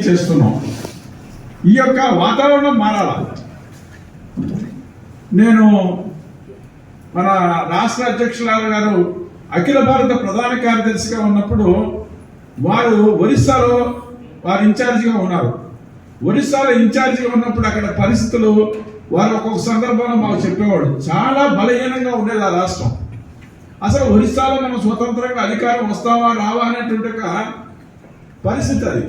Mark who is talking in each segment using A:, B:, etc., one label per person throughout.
A: చేస్తున్నాం. ఈ యొక్క వాతావరణం మారాల. నేను మన రాష్ట్ర అధ్యక్షుల గారు అఖిల భారత ప్రధాన కార్యదర్శిగా ఉన్నప్పుడు వారు ఒరిస్సాలో వారు ఇన్ఛార్జిగా ఉన్నారు. ఒరిస్సాలో ఇన్ఛార్జిగా ఉన్నప్పుడు అక్కడ పరిస్థితులు వారు ఒక్కొక్క సందర్భంలో మాకు చెప్పేవాడు. చాలా బలహీనంగా ఉండేది ఆ రాష్ట్రం. అసలు ఒరిస్సాలో మనం స్వతంత్రంగా అధికారం వస్తావా రావా అనేటువంటి పరిస్థితి అది.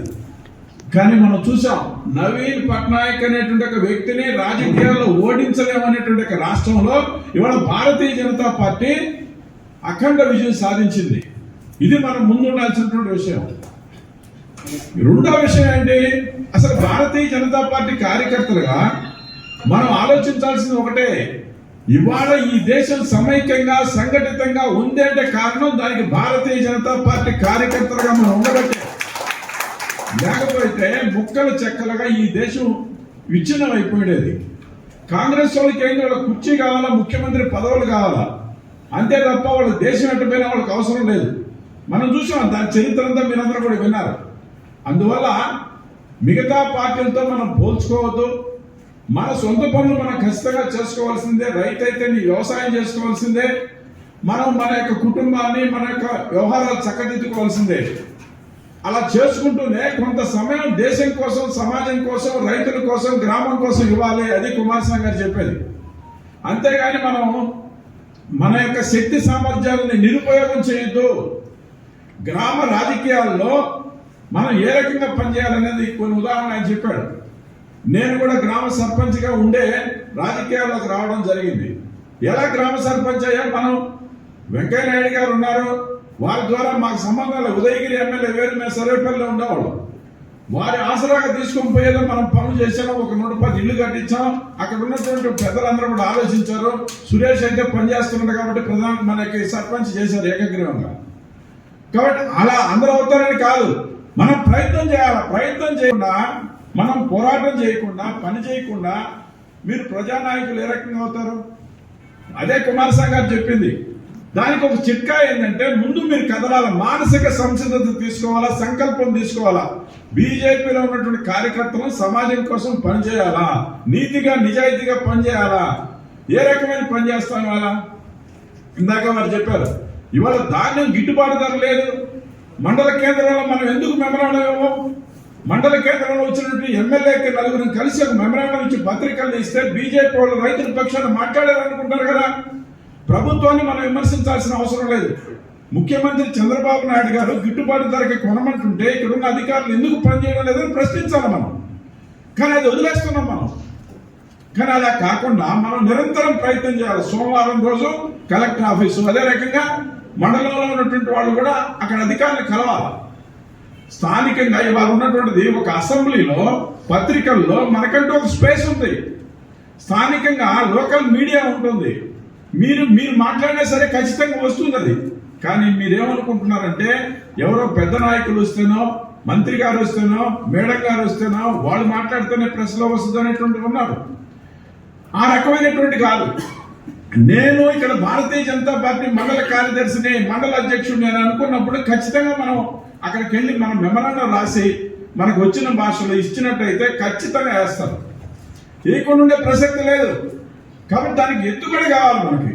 A: కానీ మనం చూసాం, నవీన్ పట్నాయక్ అనేటువంటి ఒక వ్యక్తిని రాజకీయాల్లో ఓడించలేమనేటువంటి ఒక రాష్ట్రంలో ఇవాళ భారతీయ జనతా పార్టీ అఖండ విజయం సాధించింది. ఇది మనం ముందుండాల్సినటువంటి విషయం. రెండో విషయం ఏంటి, అసలు భారతీయ జనతా పార్టీ కార్యకర్తలుగా మనం ఆలోచించాల్సింది ఒకటే, ఇవాళ ఈ దేశం సమైక్యంగా సంఘటితంగా ఉంది అంటే కారణం దానికి భారతీయ జనతా పార్టీ కార్యకర్తలుగా మనం ఉండబట్టే. లేకపోతే ముక్కలు చెక్కలుగా ఈ దేశం విచ్ఛిన్నం అయిపోయేది. కాంగ్రెస్ వాళ్ళకి ఏంటి, వాళ్ళ కుర్చీ కావాలా, ముఖ్యమంత్రి పదవులు కావాలా, అంతే తప్ప వాళ్ళ దేశం ఎట్టపోయినా వాళ్ళకి అవసరం లేదు. మనం చూసాం, దాని చరిత్ర అంతా మీరందరూ కూడా విన్నారు. అందువల్ల మిగతా పార్టీలతో మనం పోల్చుకోవద్దు. మన సొంత పనులు మనం ఖచ్చితంగా చేసుకోవాల్సిందే. రైతు అయితే నీ వ్యవసాయం చేసుకోవాల్సిందే. మనం మన యొక్క కుటుంబాన్ని, మన యొక్క వ్యవహారాలు చక్కదిద్దుకోవాల్సిందే. అలా చేసుకుంటూనే కొంత సమయం దేశం కోసం, సమాజం కోసం, రైతుల కోసం, గ్రామం కోసం ఇవ్వాలి. అది కుమారస్వామి గారు చెప్పేది. అంతేగాని మనం మన యొక్క శక్తి సామర్థ్యాలని నిరుపయోగం చేయొద్దు. గ్రామ రాజకీయాల్లో మనం ఏ రకంగా పనిచేయాలనేది కొన్ని ఉదాహరణ ఆయన చెప్పాడు. నేను కూడా గ్రామ సర్పంచ్గా ఉండే రాజకీయాల్లోకి రావడం జరిగింది. ఎలా గ్రామ సర్పంచ్ అయ్యా, మనం వెంకయ్య నాయుడు గారు ఉన్నారు, వారి ద్వారా మాకు సంబంధాలు, ఉదయగిరి ఎమ్మెల్యే వేరు, మేము సర్వేపల్లిలో ఉండేవాళ్ళం. వారి ఆసరాగా తీసుకొని పోయేదో మనం పనులు చేసాము. ఒక 110 ఇళ్లు కట్టించాం. అక్కడ ఉన్నటువంటి పెద్దలందరూ కూడా ఆలోచించారు. సురేష్ అయితే పనిచేస్తున్నాడు కాబట్టి మనకి సర్పంచ్ చేశారు ఏకగ్రీవంగా. కాబట్టి అలా అందరూ అవుతారని కాదు, మనం ప్రయత్నం చేయాలి. ప్రయత్నం చేయకుండా, మనం పోరాటం చేయకుండా, పని చేయకుండా మీరు ప్రజానాయకులు ఏ రకంగా అవుతారు? అదే కుమారస్వామి గారు చెప్పింది. దానికి ఒక చిట్కా ఏంటంటే, ముందు మీరు కదలాల, మానసిక సంసిద్ధత తీసుకోవాలా, సంకల్పం తీసుకోవాలా. బీజేపీలో ఉన్నటువంటి కార్యకర్తలు సమాజం కోసం పనిచేయాలా, నీతిగా నిజాయితీగా పనిచేయాలా. ఏ రకమైన పని చేస్తాం ఇవాళ? ఇందాక వారు చెప్పారు, ఇవాళ ధాన్యం గిట్టుబాటు ధర లేదు. మండల కేంద్రంలో మనం ఎందుకు మెమరాండం ఇవ్వం? మండల కేంద్రంలో వచ్చినటువంటి ఎమ్మెల్యేకి 4 కలిసి ఒక మెమరాండం ఇచ్చి పత్రికలు ఇస్తే బీజేపీ వాళ్ళు రైతుల పక్షాన్ని మాట్లాడారనుకుంటారు కదా. ప్రభుత్వాన్ని మనం విమర్శించాల్సిన అవసరం లేదు. ముఖ్యమంత్రి చంద్రబాబు నాయుడు గారు గిట్టుబాటు ధరకి కొనమంటుంటే ఇక్కడున్న అధికారులు ఎందుకు పనిచేయడం లేదని ప్రశ్నించాలి మనం. కానీ అది వదిలేస్తున్నాం మనం. కానీ అలా కాకుండా మనం నిరంతరం ప్రయత్నం చేయాలి. సోమవారం రోజు కలెక్టర్ ఆఫీసు, అదే రకంగా మండలంలో ఉన్నటువంటి వాళ్ళు కూడా అక్కడ అధికారులు కలవాలి. స్థానికంగా ఇవాళ ఉన్నటువంటిది ఒక అసెంబ్లీలో, పత్రికల్లో మనకంటూ ఒక స్పేస్ ఉంది. స్థానికంగా లోకల్ మీడియా ఉంటుంది. మీరు మాట్లాడినా సరే ఖచ్చితంగా వస్తుంది అది. కానీ మీరేమనుకుంటున్నారంటే, ఎవరో పెద్ద నాయకులు వస్తేనో, మంత్రి గారు వస్తేనో, మేడం గారు వస్తేనో వాళ్ళు మాట్లాడితేనే ప్రెస్లో వస్తుంది అనేటువంటి ఉన్నారు. ఆ రకమైనటువంటి కాదు. నేను ఇక్కడ భారతీయ జనతా పార్టీ మండల కార్యదర్శిని, మండల అధ్యక్షుడిని అని అనుకున్నప్పుడు ఖచ్చితంగా మనం అక్కడికి వెళ్ళి మనం మెమరాండం రాసి మనకు వచ్చిన భాషలో ఇచ్చినట్టయితే ఖచ్చితంగా వేస్తారు. ఏకుండా ఉండే ప్రసక్తి లేదు. కాబట్టి దానికి ఎత్తుగడ కావాలి. మనకి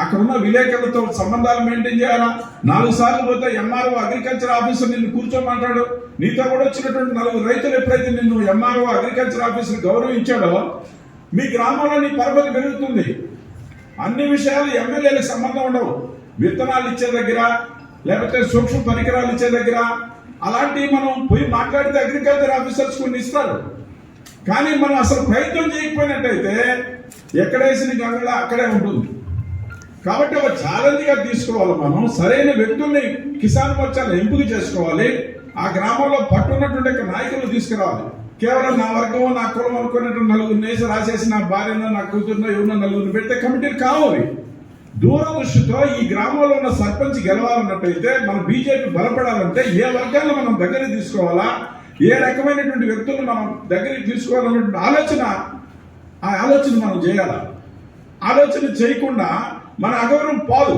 A: అక్కడ ఉన్న విలేకరులతో సంబంధాలు మెయింటైన్ చేయాలా. 4 సార్లు పోతే ఎంఆర్ఓ అగ్రికల్చర్ ఆఫీసర్ నిన్ను కూర్చోమంటాడు. నీతో కూడా వచ్చినటువంటి 4 రైతులు ఎప్పుడైతే నిన్ను ఎంఆర్ఓ అగ్రికల్చర్ ఆఫీసర్ గౌరవించాడో మీ గ్రామంలో నీ పరపతి పెరుగుతుంది. అన్ని విషయాలు ఎమ్మెల్యేలకు సంబంధం ఉండవు. విత్తనాలు ఇచ్చే దగ్గర, లేకపోతే సూక్ష్మ పరికరాలు ఇచ్చే దగ్గర అలాంటివి మనం పోయి మాట్లాడితే అగ్రికల్చర్ ఆఫీసర్స్ కొన్ని ఇస్తారు. కానీ మనం అసలు ప్రయత్నం చేయకపోయినట్టయితే ఎక్కడేసిన గంగళ అక్కడే ఉంటుంది. కాబట్టి ఒక ఛాలెంజ్గా తీసుకోవాలి. మనం సరైన వ్యక్తుల్ని కిసాన్ మోర్చాలు ఎంపిక చేసుకోవాలి. ఆ గ్రామంలో పట్టున్నటువంటి నాయకులు తీసుకురావాలి. కేవలం నా వర్గం, నా కులం అనుకున్నటువంటి 4 నేసి రాసేసి నా భార్యనో, నా కూతురునో, ఎవరినో 4 పెడితే కమిటీలు కావాలి. దూరదృష్టితో ఈ గ్రామంలో ఉన్న సర్పంచ్ గెలవాలన్నట్టయితే, మన బీజేపీ బలపడాలంటే ఏ వర్గాలను మనం దగ్గరికి తీసుకోవాలా, ఏ రకమైనటువంటి వ్యక్తులను మనం దగ్గరికి తీసుకోవాలన్నటువంటి ఆలోచన మనం చేయాలి. ఆలోచన చేయకుండా మన అగౌరవం పోదు.